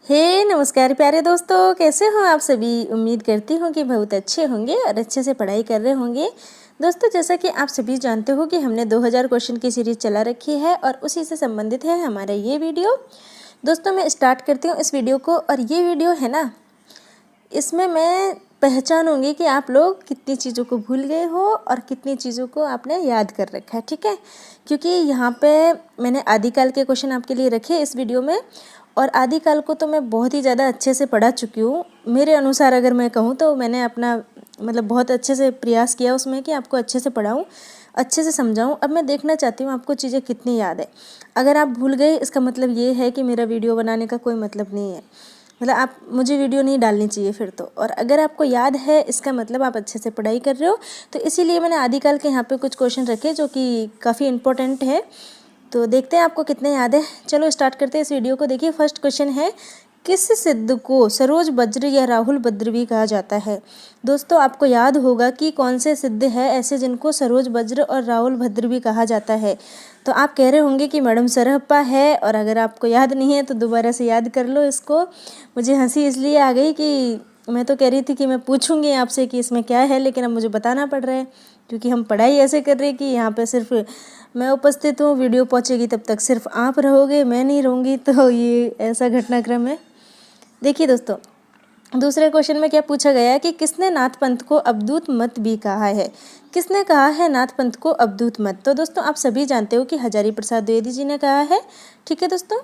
नमस्कार प्यारे दोस्तों, कैसे हो आप सभी। उम्मीद करती हूँ कि बहुत अच्छे होंगे और अच्छे से पढ़ाई कर रहे होंगे। दोस्तों, जैसा कि आप सभी जानते हो कि हमने 2000 क्वेश्चन की सीरीज़ चला रखी है और उसी से संबंधित है हमारा ये वीडियो। दोस्तों, मैं स्टार्ट करती हूँ इस वीडियो को। और ये वीडियो है ना, इसमें मैं पहचानूंगी कि आप लोग कितनी चीज़ों को भूल गए हो और कितनी चीज़ों को आपने याद कर रखा है, ठीक है। क्योंकि यहाँ पे मैंने आदिकाल के क्वेश्चन आपके लिए रखे इस वीडियो में, और आदिकाल को तो मैं बहुत ही ज़्यादा अच्छे से पढ़ा चुकी हूँ। मेरे अनुसार अगर मैं कहूँ तो मैंने अपना बहुत अच्छे से प्रयास किया उसमें कि आपको अच्छे से पढ़ाऊँ, अच्छे से समझाऊँ। अब मैं देखना चाहती हूँ आपको चीज़ें कितनी याद है। अगर आप भूल गए, इसका मतलब ये है कि मेरा वीडियो बनाने का कोई मतलब नहीं है। आप मुझे वीडियो नहीं डालनी चाहिए फिर तो। और अगर आपको याद है, इसका मतलब आप अच्छे से पढ़ाई कर रहे हो। तो इसीलिए मैंने आदिकाल के यहाँ पे कुछ क्वेश्चन रखे जो कि काफ़ी इंपॉर्टेंट है। तो देखते हैं आपको कितने याद है। चलो स्टार्ट करते हैं इस वीडियो को। देखिए, फर्स्ट क्वेश्चन है, किस सिद्ध को सरोज वज्र या राहुल भद्र भी कहा जाता है। दोस्तों, आपको याद होगा कि कौन से सिद्ध है ऐसे जिनको सरोज वज्र और राहुल भद्र भी कहा जाता है। तो आप कह रहे होंगे कि मैडम सरहप्पा है, और अगर आपको याद नहीं है तो दोबारा से याद कर लो इसको। मुझे हंसी इसलिए आ गई कि मैं तो कह रही थी कि मैं पूछूंगी आपसे कि इसमें क्या है, लेकिन अब मुझे बताना पड़ रहा है क्योंकि हम पढ़ाई ऐसे कर रहे हैं कि यहाँ पे सिर्फ मैं उपस्थित हूँ। वीडियो पहुँचेगी तब तक सिर्फ आप रहोगे, मैं नहीं रहूँगी। तो ये ऐसा घटनाक्रम है। देखिए दोस्तों, दूसरे क्वेश्चन में क्या पूछा गया है कि किसने नाथ पंथ को अवधूत मत भी कहा है। किसने कहा है नाथ पंथ को अवधूत मत। तो दोस्तों, आप सभी जानते हो कि हजारी प्रसाद द्विवेदी जी ने कहा है, ठीक है दोस्तों।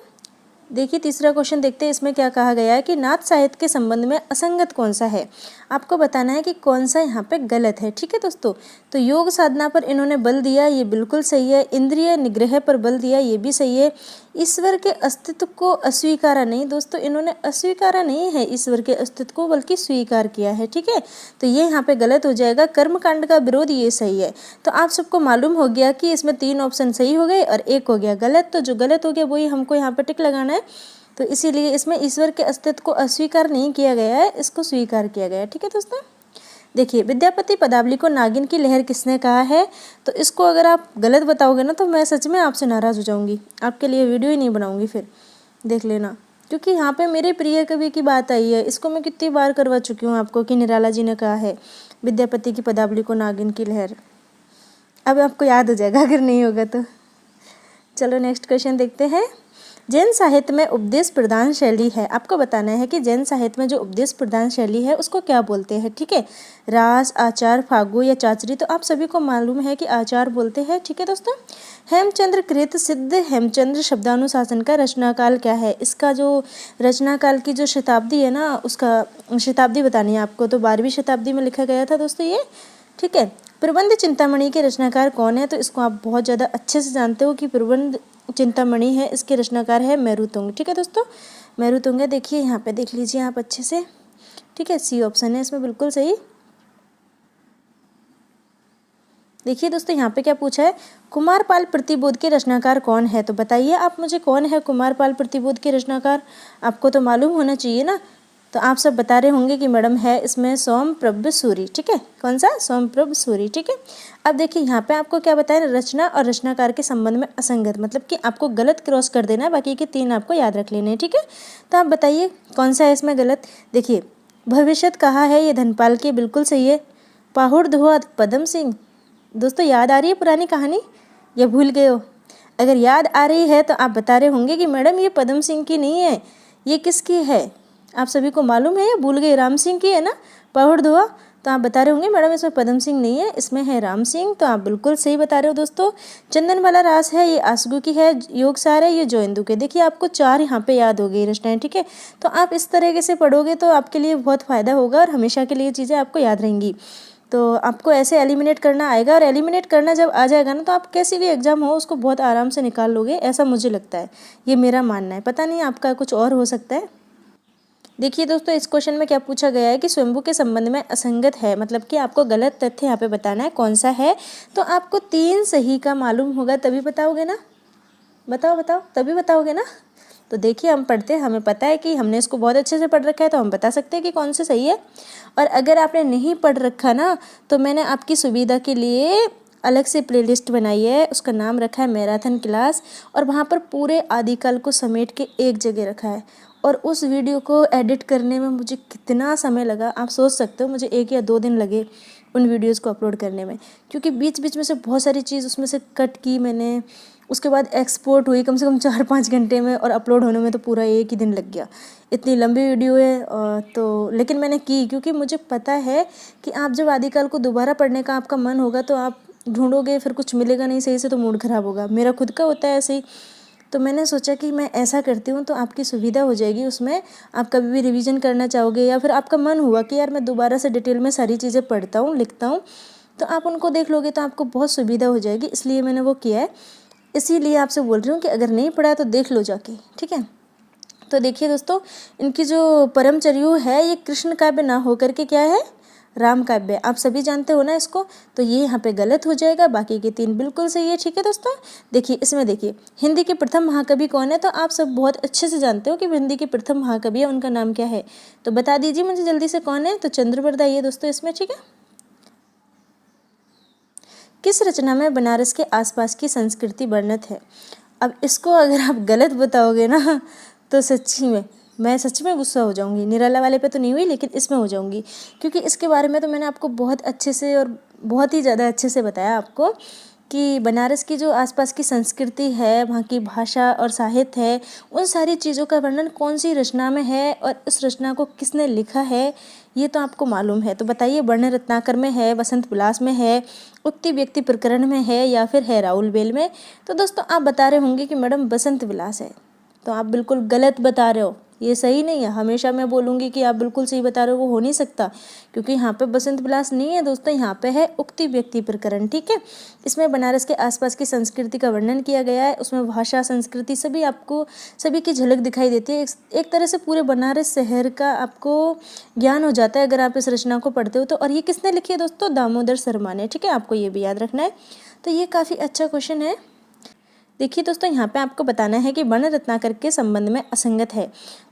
देखिए, तीसरा क्वेश्चन देखते हैं इसमें क्या कहा गया है कि नाथ साहित्य के संबंध में असंगत कौन सा है। आपको बताना है कि कौन सा यहाँ पे गलत है, ठीक है दोस्तों। तो योग साधना पर इन्होंने बल दिया, ये बिल्कुल सही है। इंद्रिय निग्रह पर बल दिया, ये भी सही है। ईश्वर के अस्तित्व को अस्वीकारा नहीं, दोस्तों इन्होंने अस्वीकारा नहीं है ईश्वर के अस्तित्व को, बल्कि स्वीकार किया है, ठीक है। तो ये यहाँ पे गलत हो जाएगा। कर्मकांड का विरोध, ये सही है। तो आप सबको मालूम हो गया कि इसमें 3 ऑप्शन सही हो गए और 1 हो गया गलत। तो जो गलत हो गया वही हमको यहाँ पे टिक लगाना है। तो इसीलिए इसमें ईश्वर के अस्तित्व को अस्वीकार नहीं किया गया है, इसको स्वीकार किया गया है, ठीक है दोस्तों। देखिए, विद्यापति पदावली को नागिन की लहर किसने कहा है। तो इसको अगर आप गलत बताओगे ना तो मैं सच में आपसे नाराज़ हो जाऊंगी, आपके लिए वीडियो ही नहीं बनाऊंगी फिर, देख लेना। क्योंकि यहाँ पे मेरे प्रिय कवि की बात आई है, इसको मैं कितनी बार करवा चुकी हूँ आपको कि निराला जी ने कहा है विद्यापति की पदावली को नागिन की लहर। अब आपको याद हो जाएगा अगर नहीं होगा तो। चलो नेक्स्ट क्वेश्चन देखते हैं। जैन साहित्य में उपदेश प्रदान शैली है। आपको बताना है कि जैन साहित्य में जो उपदेश प्रदान शैली है उसको क्या बोलते हैं, ठीक है। रास, आचार, फागु या चाचरी। तो आप सभी को मालूम है कि आचार बोलते हैं, ठीक है दोस्तों। हेमचंद्र कृत सिद्ध हेमचंद्र शब्दानुशासन का रचनाकाल क्या है। इसका जो रचनाकाल की जो शताब्दी है ना, उसका शताब्दी बतानी है आपको। तो 12वीं शताब्दी में लिखा गया था दोस्तों ये, ठीक है। प्रबंध चिंतामणि के रचनाकार कौन है। तो इसको आप बहुत ज़्यादा अच्छे से जानते हो कि प्रबंध चिंतामणि है, इसके रचनाकार है मेरुतुंग, ठीक है दोस्तों। मेरुतुंग है। देखिए यहाँ पे देख लीजिए आप अच्छे से, ठीक है। सी ऑप्शन है इसमें बिल्कुल सही। देखिए दोस्तों, यहाँ पे क्या पूछा है, कुमारपाल प्रतिबोध के रचनाकार कौन है। तो बताइए आप मुझे, कौन है कुमारपाल प्रतिबोध के रचनाकार। आपको तो मालूम होना चाहिए ना। तो आप सब बता रहे होंगे कि मैडम है इसमें सोमप्रभ सूरी, ठीक है। कौन सा, सोमप्रभ सूरी, ठीक है। अब देखिए यहाँ पे आपको क्या बताया, रचना और रचनाकार के संबंध में असंगत, मतलब कि आपको गलत क्रॉस कर देना है, बाकी के 3 आपको याद रख लेने हैं, ठीक है। तो आप बताइए कौन सा है इसमें गलत। देखिए, भविष्यत कहा है, ये धनपाल की बिल्कुल सही है। पाहुड़ धुआ पदम सिंह। दोस्तों, याद आ रही है पुरानी कहानी या भूल गए हो। अगर याद आ रही है तो आप बता रहे होंगे कि मैडम ये पदम सिंह की नहीं है, ये किसकी है। आप सभी को मालूम है, ये भूल गए, राम सिंह की है ना, पहुड़ धुआ। तो आप बता रहे होंगे मैडम इसमें पदम सिंह नहीं है, इसमें है राम सिंह। तो आप बिल्कुल सही बता रहे हो दोस्तों। चंदन वाला रास है, ये आसगू की है। योगसार है, ये जोइंदू के। देखिए आपको 4 यहाँ पे याद हो गई रचनाएं, ठीक है। तो आप इस तरीके से पढ़ोगे तो आपके लिए बहुत फ़ायदा होगा और हमेशा के लिए चीज़ें आपको याद रहेंगी। तो आपको ऐसे एलिमिनेट करना आएगा, और एलिमिनेट करना जब आ जाएगा ना तो आप कैसी भी एग्जाम हो उसको बहुत आराम से निकाल लोगे, ऐसा मुझे लगता है। ये मेरा मानना है, पता नहीं आपका कुछ और हो सकता है। देखिए दोस्तों, इस क्वेश्चन में क्या पूछा गया है कि स्वयंभू के संबंध में असंगत है, मतलब कि आपको गलत तथ्य यहाँ पे बताना है, कौन सा है। तो आपको 3 सही का मालूम होगा तभी बताओगे ना, बताओ तभी बताओगे ना। तो देखिए, हम पढ़ते हैं, हमें पता है कि हमने इसको बहुत अच्छे से पढ़ रखा है, तो हम बता सकते हैं कि कौन से सही है। और अगर आपने नहीं पढ़ रखा ना, तो मैंने आपकी सुविधा के लिए अलग से प्लेलिस्ट बनाई है, उसका नाम रखा है मैराथन क्लास, और वहाँ पर पूरे आदिकाल को समेट के एक जगह रखा है। और उस वीडियो को एडिट करने में मुझे कितना समय लगा आप सोच सकते हो। मुझे 1 या 2 दिन लगे उन वीडियोज़ को अपलोड करने में, क्योंकि बीच बीच में से बहुत सारी चीज़ उसमें से कट की मैंने। उसके बाद एक्सपोर्ट हुई कम से कम 4-5 घंटे में, और अपलोड होने में तो पूरा 1 ही दिन लग गया। इतनी लंबी वीडियो है तो लेकिन मैंने की, क्योंकि मुझे पता है कि आप जब आदिकाल को दोबारा पढ़ने का आपका मन होगा तो आप ढूंढोगे, फिर कुछ मिलेगा नहीं सही से तो मूड ख़राब होगा। मेरा खुद का होता है ऐसे ही। तो मैंने सोचा कि मैं ऐसा करती हूँ तो आपकी सुविधा हो जाएगी उसमें। आप कभी भी रिवीजन करना चाहोगे या फिर आपका मन हुआ कि यार मैं दोबारा से डिटेल में सारी चीज़ें पढ़ता हूँ, लिखता हूँ, तो आप उनको देख लोगे तो आपको बहुत सुविधा हो जाएगी। इसलिए मैंने वो किया है। इसीलिए आपसे बोल रही हूँ कि अगर नहीं पढ़ा तो देख लो जाके, ठीक है। तो देखिए दोस्तों, इनकी जो परमचर्यु है ये कृष्ण काव्य ना होकर के क्या है, राम काव्य। आप सभी जानते हो ना इसको। तो ये यहाँ पे गलत हो जाएगा, बाकी के 3 बिल्कुल सही है, ठीक है दोस्तों। देखिए इसमें देखिए हिंदी के प्रथम महाकवि कौन है, तो आप सब बहुत अच्छे से जानते हो कि हिंदी के प्रथम महाकवि है, उनका नाम क्या है, तो बता दीजिए मुझे जल्दी से कौन है। तो चंद्रप्रदा है दोस्तों इसमें, ठीक है। किस रचना में बनारस के आसपास की संस्कृति वर्णित है। अब इसको अगर आप गलत बताओगे ना तो सच्ची में मैं सच में गुस्सा हो जाऊंगी। निराला वाले पे तो नहीं हुई, लेकिन इसमें हो जाऊंगी, क्योंकि इसके बारे में तो मैंने आपको बहुत अच्छे से और बहुत ही ज़्यादा अच्छे से बताया आपको कि बनारस की जो आसपास की संस्कृति है, वहाँ की भाषा और साहित्य है, उन सारी चीज़ों का वर्णन कौन सी रचना में है और इस रचना को किसने लिखा है, ये तो आपको मालूम है। तो बताइए, वर्ण रत्नाकर में है, वसंत विलास में है, उक्ति व्यक्ति प्रकरण में है, या फिर है राउल बेल में। तो दोस्तों आप बता रहे होंगे कि मैडम वसंत विलास है, तो आप बिल्कुल गलत बता रहे हो। ये सही नहीं है। हमेशा मैं बोलूँगी कि आप बिल्कुल सही बता रहे हो, वो हो नहीं सकता, क्योंकि यहाँ पे बसंत विलास नहीं है दोस्तों, यहाँ पे है उक्ति व्यक्ति प्रकरण, ठीक है। इसमें बनारस के आसपास की संस्कृति का वर्णन किया गया है। उसमें भाषा, संस्कृति सभी आपको सभी की झलक दिखाई देती है। एक तरह से पूरे बनारस शहर का आपको ज्ञान हो जाता है अगर आप इस रचना को पढ़ते हो तो। और ये किसने लिखी है दोस्तों, दामोदर शर्मा ने, ठीक है। आपको ये भी याद रखना है। तो ये काफ़ी अच्छा क्वेश्चन है। देखिए दोस्तों, यहाँ पे आपको बताना है कि वर्ण रत्नाकर के संबंध में असंगत है,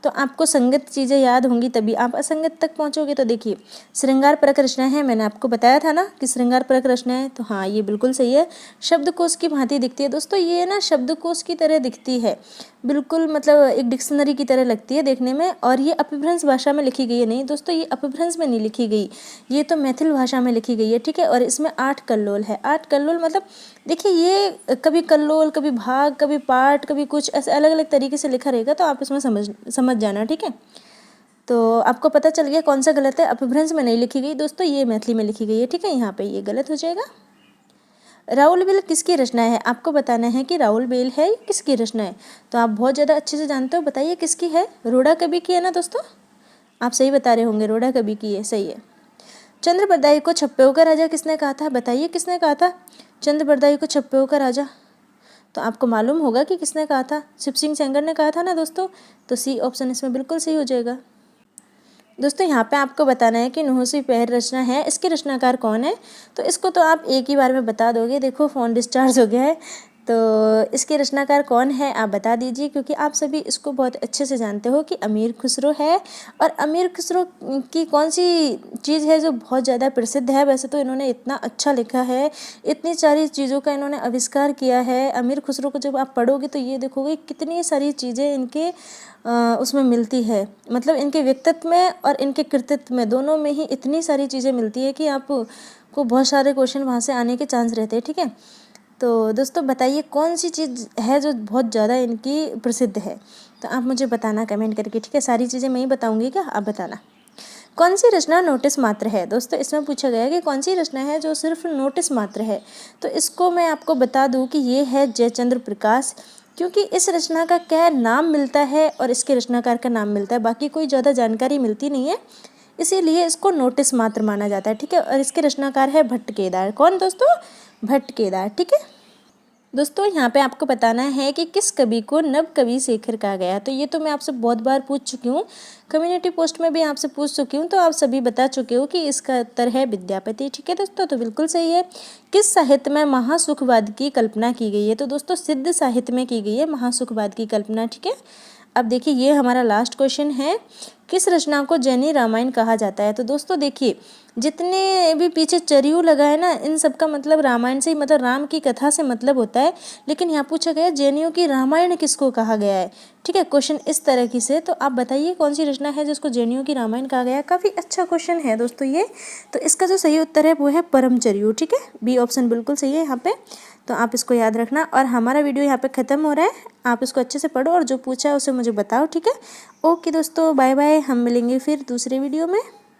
तो आपको संगत चीज़ें याद होंगी तभी आप असंगत तक पहुँचोगे। तो देखिए, श्रृंगार परक रचना है, मैंने आपको बताया था ना कि श्रृंगार परक रचना है, तो हाँ ये बिल्कुल सही है। शब्दकोश की भांति दिखती है दोस्तों, ये ना शब्दकोश की तरह दिखती है, बिल्कुल मतलब एक डिक्शनरी की तरह लगती है देखने में। और ये अपभ्रंश भाषा में लिखी गई है। नहीं दोस्तों, ये अपभ्रंश में नहीं लिखी गई, ये तो मैथिल भाषा में लिखी गई है, ठीक है। और इसमें 8 कल्लोल है। 8 कल्लोल मतलब देखिए, ये कभी कल्लोल, कभी भाग, कभी पाठ, कभी कुछ, ऐसे अलग अलग तरीके से लिखा रहेगा, तो आप इसमें समझ जाना, ठीक है। तो आपको पता चल गया कौन सा गलत है। अपभ्रंश में नहीं लिखी गई दोस्तों, ये मैथिली में लिखी गई है, ठीक है। यहाँ पे ये गलत हो जाएगा। राउल बेल किसकी रचना है, आपको बताना है कि राउल बेल है किसकी रचना है। तो आप बहुत ज़्यादा अच्छे से जानते हो, बताइए किसकी है। रोड़ा कवि की है ना दोस्तों, आप सही बता रहे होंगे, रोड़ा कवि की है, सही है। चंद्रप्रदायी को छप्पयों का राजा किसने कहा था, बताइए किसने कहा था चंद्रप्रदायी को छप्पयों का राजा। तो आपको मालूम होगा कि किसने कहा था, शिव सिंह सेंगर ने कहा था ना दोस्तों। तो सी ऑप्शन इसमें बिल्कुल सही हो जाएगा। दोस्तों यहाँ पे आपको बताना है कि नुहसी पहर रचना है, इसके रचनाकार कौन है। तो इसको तो आप एक ही बार में बता दोगे। देखो फ़ोन डिस्चार्ज हो गया है, तो इसके रचनाकार कौन है आप बता दीजिए, क्योंकि आप सभी इसको बहुत अच्छे से जानते हो कि अमीर खुसरो है। और अमीर खुसरो की कौन सी चीज़ है जो बहुत ज़्यादा प्रसिद्ध है। वैसे तो इन्होंने इतना अच्छा लिखा है, इतनी सारी चीज़ों का इन्होंने आविष्कार किया है। अमीर खुसरो को जब आप पढ़ोगे तो ये देखोगे कितनी सारी चीज़ें इनके उसमें मिलती है, मतलब इनके व्यक्तित्व में और इनके कृतित्व में, दोनों में ही इतनी सारी चीज़ें मिलती है कि आपको बहुत सारे क्वेश्चन वहाँ से आने के चांस रहते हैं, ठीक है। तो दोस्तों बताइए कौन सी चीज़ है जो बहुत ज़्यादा इनकी प्रसिद्ध है, तो आप मुझे बताना कमेंट करके, ठीक है। सारी चीज़ें मैं ही बताऊँगी क्या, आप बताना। कौन सी रचना नोटिस मात्र है, दोस्तों इसमें पूछा गया है कि कौन सी रचना है जो सिर्फ नोटिस मात्र है। तो इसको मैं आपको बता दूँ कि ये है जयचंद्र प्रकाश, क्योंकि इस रचना का क्या नाम मिलता है और इसके रचनाकार का नाम मिलता है, बाकी कोई ज़्यादा जानकारी मिलती नहीं है, इसीलिए इसको नोटिस मात्र माना जाता है, ठीक है। और इसके रचनाकार है भट्ट केदार। कौन दोस्तों, भट्ट केदार, ठीक है। दोस्तों यहाँ पे आपको बताना है कि किस कवि को नव कवि शेखर कहा गया। तो ये तो मैं आपसे बहुत बार पूछ चुकी हूँ, कम्युनिटी पोस्ट में भी आपसे पूछ चुकी हूँ, तो आप सभी बता चुके हो कि इसका उत्तर है विद्यापति, ठीक है दोस्तों। तो बिल्कुल सही है। किस साहित्य में महासुखवाद की कल्पना की गई है, तो दोस्तों सिद्ध साहित्य में की गई है महासुखवाद की कल्पना, ठीक है। अब देखिए ये हमारा लास्ट क्वेश्चन है किस रचना को जैनी रामायण कहा जाता है। तो दोस्तों देखिए, जितने भी पीछे चरियू लगा है ना, इन सब का मतलब रामायण से ही, मतलब राम की कथा से मतलब होता है। लेकिन यहाँ पूछा गया जैनियों की रामायण किसको कहा गया है। ठीक है, क्वेश्चन इस तरह की से। तो आप बताइए कौन सी रचना है जिसको जैनियों की रामायण कहा गया है। काफ़ी अच्छा क्वेश्चन है दोस्तों ये। तो इसका जो सही उत्तर है वो है परमचरियू। ठीक है, बी ऑप्शन बिल्कुल सही है यहाँ पे। तो आप इसको याद रखना। और हमारा वीडियो यहाँ पे ख़त्म हो रहा है। आप इसको अच्छे से पढ़ो और जो पूछा है उसे मुझे बताओ। ठीक है, ओके दोस्तों, बाय बाय। हम मिलेंगे फिर दूसरे वीडियो में।